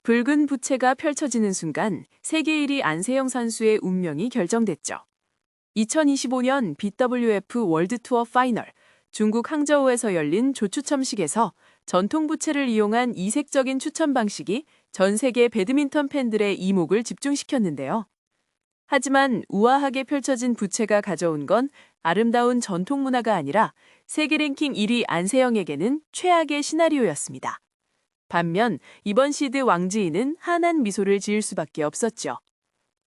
붉은 부채가 펼쳐지는 순간 세계 1위 안세영 선수의 운명이 결정됐죠. 2025년 BWF 월드투어 파이널 중국 항저우에서 열린 조추첨식에서 전통 부채를 이용한 이색적인 추첨 방식이 전 세계 배드민턴 팬들의 이목을 집중시켰는데요. 하지만 우아하게 펼쳐진 부채가 가져온 건 아름다운 전통 문화가 아니라 세계 랭킹 1위 안세영에게는 최악의 시나리오였습니다. 반면 이번 시드 왕지인은 환한 미소를 지을 수밖에 없었죠.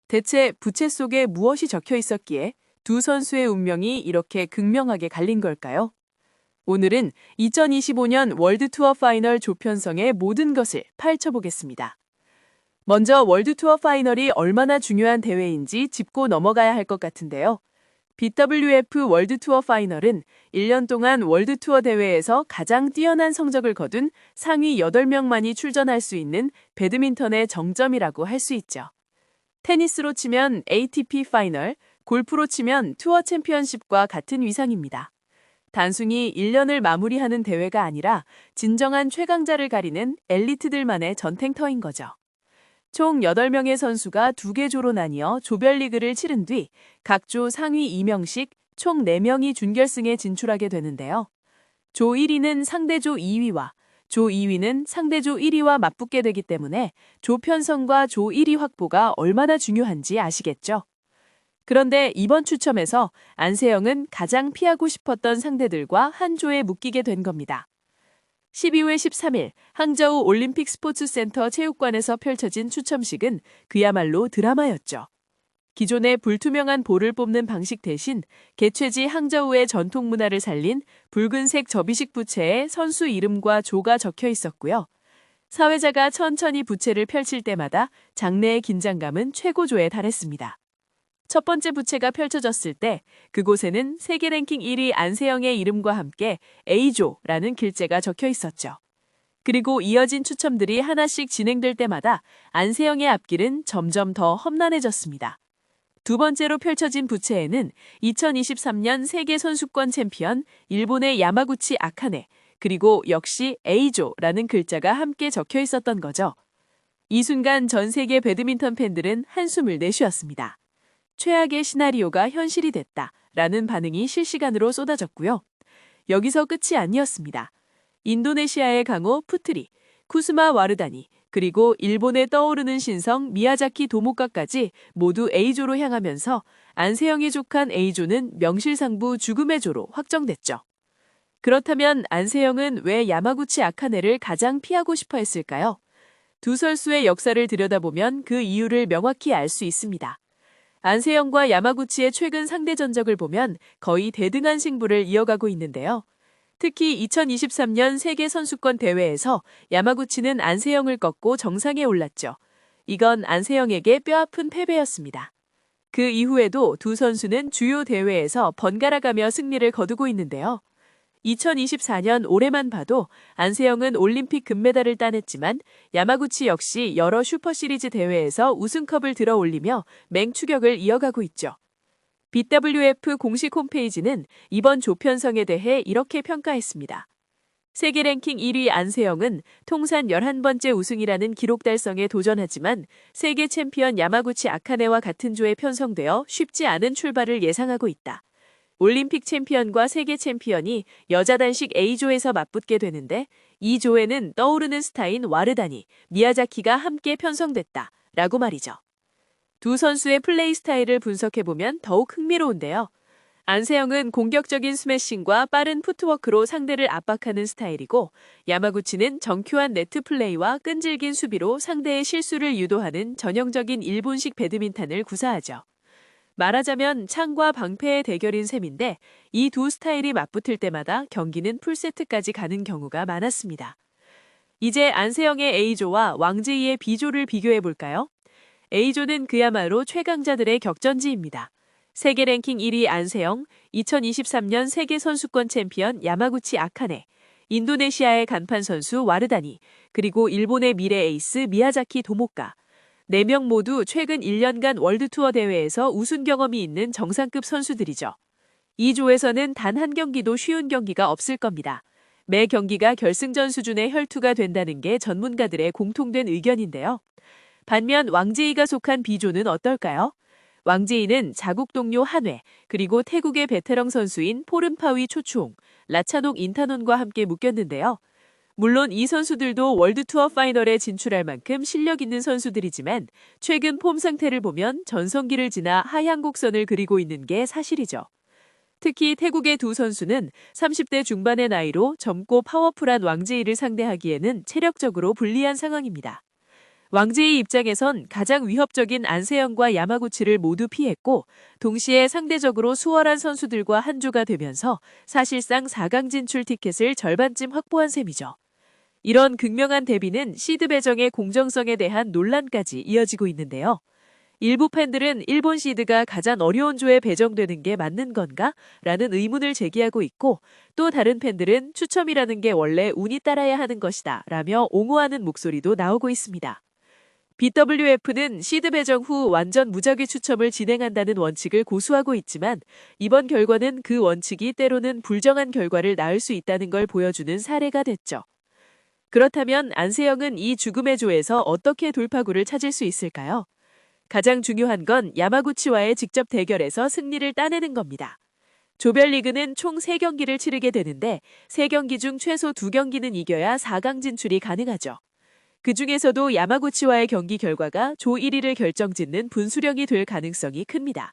대체 부채 속에 무엇이 적혀 있었기에 두 선수의 운명이 이렇게 극명하게 갈린 걸까요? 오늘은 2025년 월드투어 파이널 조편성의 모든 것을 파헤쳐보겠습니다. 먼저 월드투어 파이널이 얼마나 중요한 대회인지 짚고 넘어가야 할 것 같은데요. BWF 월드투어 파이널은 1년 동안 월드투어 대회에서 가장 뛰어난 성적을 거둔 상위 8명만이 출전할 수 있는 배드민턴의 정점이라고 할 수 있죠. 테니스로 치면 ATP 파이널, 골프로 치면 투어 챔피언십과 같은 위상입니다. 단순히 1년을 마무리하는 대회가 아니라 진정한 최강자를 가리는 엘리트들만의 전탱터인 거죠. 총 8명의 선수가 2개 조로 나뉘어 조별리그를 치른 뒤 각 조 상위 2명씩 총 4명이 준결승에 진출하게 되는데요. 조 1위는 상대조 2위와 조 2위는 상대조 1위와 맞붙게 되기 때문에 조 편성과 조 1위 확보가 얼마나 중요한지 아시겠죠? 그런데 이번 추첨에서 안세영은 가장 피하고 싶었던 상대들과 한 조에 묶이게 된 겁니다. 12월 13일 항저우 올림픽 스포츠센터 체육관에서 펼쳐진 추첨식은 그야말로 드라마였죠. 기존의 불투명한 볼을 뽑는 방식 대신 개최지 항저우의 전통 문화를 살린 붉은색 접이식 부채에 선수 이름과 조가 적혀 있었고요. 사회자가 천천히 부채를 펼칠 때마다 장내의 긴장감은 최고조에 달했습니다. 첫 번째 부채가 펼쳐졌을 때 그곳에는 세계 랭킹 1위 안세영의 이름과 함께 A조라는 글자가 적혀 있었죠. 그리고 이어진 추첨들이 하나씩 진행될 때마다 안세영의 앞길은 점점 더 험난해졌습니다. 두 번째로 펼쳐진 부채에는 2023년 세계선수권 챔피언 일본의 야마구치 아카네 그리고 역시 A조라는 글자가 함께 적혀 있었던 거죠. 이 순간 전 세계 배드민턴 팬들은 한숨을 내쉬었습니다. 최악의 시나리오가 현실이 됐다라는 반응이 실시간으로 쏟아졌고요. 여기서 끝이 아니었습니다. 인도네시아의 강호 푸트리, 쿠스마 와르다니, 그리고 일본의 떠오르는 신성 미야자키 도모카까지 모두 A조로 향하면서 안세영이 족한 A조는 명실상부 죽음의 조로 확정됐죠. 그렇다면 안세영은 왜 야마구치 아카네를 가장 피하고 싶어 했을까요? 두 선수의 역사를 들여다보면 그 이유를 명확히 알 수 있습니다. 안세영과 야마구치의 최근 상대 전적을 보면 거의 대등한 승부를 이어가고 있는데요. 특히 2023년 세계선수권 대회에서 야마구치는 안세영을 꺾고 정상에 올랐죠. 이건 안세영에게 뼈아픈 패배였습니다. 그 이후에도 두 선수는 주요 대회에서 번갈아가며 승리를 거두고 있는데요. 2024년 올해만 봐도 안세영은 올림픽 금메달을 따냈지만 야마구치 역시 여러 슈퍼시리즈 대회에서 우승컵을 들어 올리며 맹추격을 이어가고 있죠. BWF 공식 홈페이지는 이번 조편성에 대해 이렇게 평가했습니다. 세계 랭킹 1위 안세영은 통산 11번째 우승이라는 기록 달성에 도전하지만 세계 챔피언 야마구치 아카네와 같은 조에 편성되어 쉽지 않은 출발을 예상하고 있다. 올림픽 챔피언과 세계 챔피언이 여자 단식 A조에서 맞붙게 되는데 이 조에는 떠오르는 스타인 와르다니, 미야자키가 함께 편성됐다 라고 말이죠. 두 선수의 플레이 스타일을 분석해보면 더욱 흥미로운데요. 안세영은 공격적인 스매싱과 빠른 푸트워크로 상대를 압박하는 스타일이고 야마구치는 정교한 네트 플레이와 끈질긴 수비로 상대의 실수를 유도하는 전형적인 일본식 배드민턴을 구사하죠. 말하자면 창과 방패의 대결인 셈인데 이 두 스타일이 맞붙을 때마다 경기는 풀세트까지 가는 경우가 많았습니다. 이제 안세영의 A조와 왕지이의 B조를 비교해볼까요? A조는 그야말로 최강자들의 격전지입니다. 세계 랭킹 1위 안세영, 2023년 세계선수권 챔피언 야마구치 아카네, 인도네시아의 간판 선수 와르다니, 그리고 일본의 미래 에이스 미야자키 도모카. 4명 모두 최근 1년간 월드투어 대회에서 우승 경험이 있는 정상급 선수들이죠. 이 조에서는 단 한 경기도 쉬운 경기가 없을 겁니다. 매 경기가 결승전 수준의 혈투가 된다는 게 전문가들의 공통된 의견인데요. 반면 왕제이가 속한 B조는 어떨까요? 왕제이는 자국 동료 한회, 그리고 태국의 베테랑 선수인 포름파위 초추옹, 라차녹 인타논과 함께 묶였는데요. 물론 이 선수들도 월드투어 파이널에 진출할 만큼 실력 있는 선수들이지만 최근 폼 상태를 보면 전성기를 지나 하향 곡선을 그리고 있는 게 사실이죠. 특히 태국의 두 선수는 30대 중반의 나이로 젊고 파워풀한 왕제이를 상대하기에는 체력적으로 불리한 상황입니다. 왕제이 입장에선 가장 위협적인 안세영과 야마구치를 모두 피했고 동시에 상대적으로 수월한 선수들과 한 조가 되면서 사실상 4강 진출 티켓을 절반쯤 확보한 셈이죠. 이런 극명한 대비는 시드 배정의 공정성에 대한 논란까지 이어지고 있는데요. 일부 팬들은 일본 시드가 가장 어려운 조에 배정되는 게 맞는 건가? 라는 의문을 제기하고 있고 또 다른 팬들은 추첨이라는 게 원래 운이 따라야 하는 것이다 라며 옹호하는 목소리도 나오고 있습니다. BWF는 시드 배정 후 완전 무작위 추첨을 진행한다는 원칙을 고수하고 있지만 이번 결과는 그 원칙이 때로는 불정한 결과를 낳을 수 있다는 걸 보여주는 사례가 됐죠. 그렇다면 안세영은 이 죽음의 조에서 어떻게 돌파구를 찾을 수 있을까요? 가장 중요한 건 야마구치와의 직접 대결에서 승리를 따내는 겁니다. 조별리그는 총 3경기를 치르게 되는데 3경기 중 최소 2경기는 이겨야 4강 진출이 가능하죠. 그 중에서도 야마구치와의 경기 결과가 조 1위를 결정짓는 분수령이 될 가능성이 큽니다.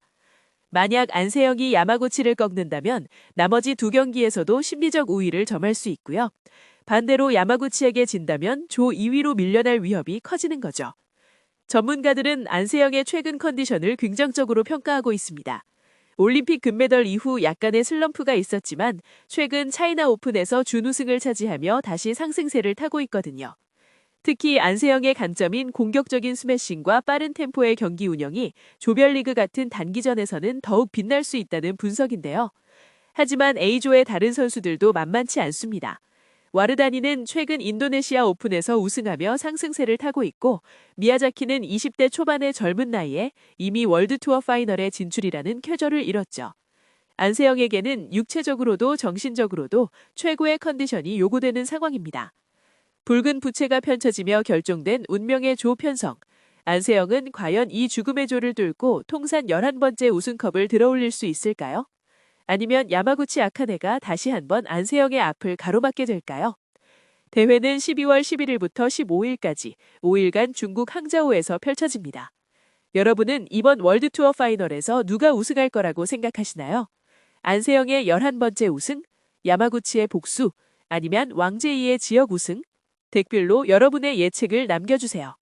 만약 안세영이 야마구치를 꺾는다면 나머지 2경기에서도 심리적 우위를 점할 수 있고요. 반대로 야마구치에게 진다면 조 2위로 밀려날 위협이 커지는 거죠. 전문가들은 안세영의 최근 컨디션을 긍정적으로 평가하고 있습니다. 올림픽 금메달 이후 약간의 슬럼프가 있었지만 최근 차이나 오픈에서 준우승을 차지하며 다시 상승세를 타고 있거든요. 특히 안세영의 강점인 공격적인 스매싱과 빠른 템포의 경기 운영이 조별리그 같은 단기전에서는 더욱 빛날 수 있다는 분석인데요. 하지만 A조의 다른 선수들도 만만치 않습니다. 와르다니는 최근 인도네시아 오픈에서 우승하며 상승세를 타고 있고 미야자키는 20대 초반의 젊은 나이에 이미 월드투어 파이널에 진출이라는 쾌거를 이뤘죠. 안세영에게는 육체적으로도 정신적으로도 최고의 컨디션이 요구되는 상황입니다. 붉은 부채가 펼쳐지며 결정된 운명의 조 편성. 안세영은 과연 이 죽음의 조를 뚫고 통산 11번째 우승컵을 들어올릴 수 있을까요? 아니면 야마구치 아카네가 다시 한번 안세영의 앞을 가로막게 될까요? 대회는 12월 11일부터 15일까지 5일간 중국 항저우에서 펼쳐집니다. 여러분은 이번 월드투어 파이널에서 누가 우승할 거라고 생각하시나요? 안세영의 11번째 우승, 야마구치의 복수, 아니면 왕제이의 지역 우승? 댓글로 여러분의 예측을 남겨주세요.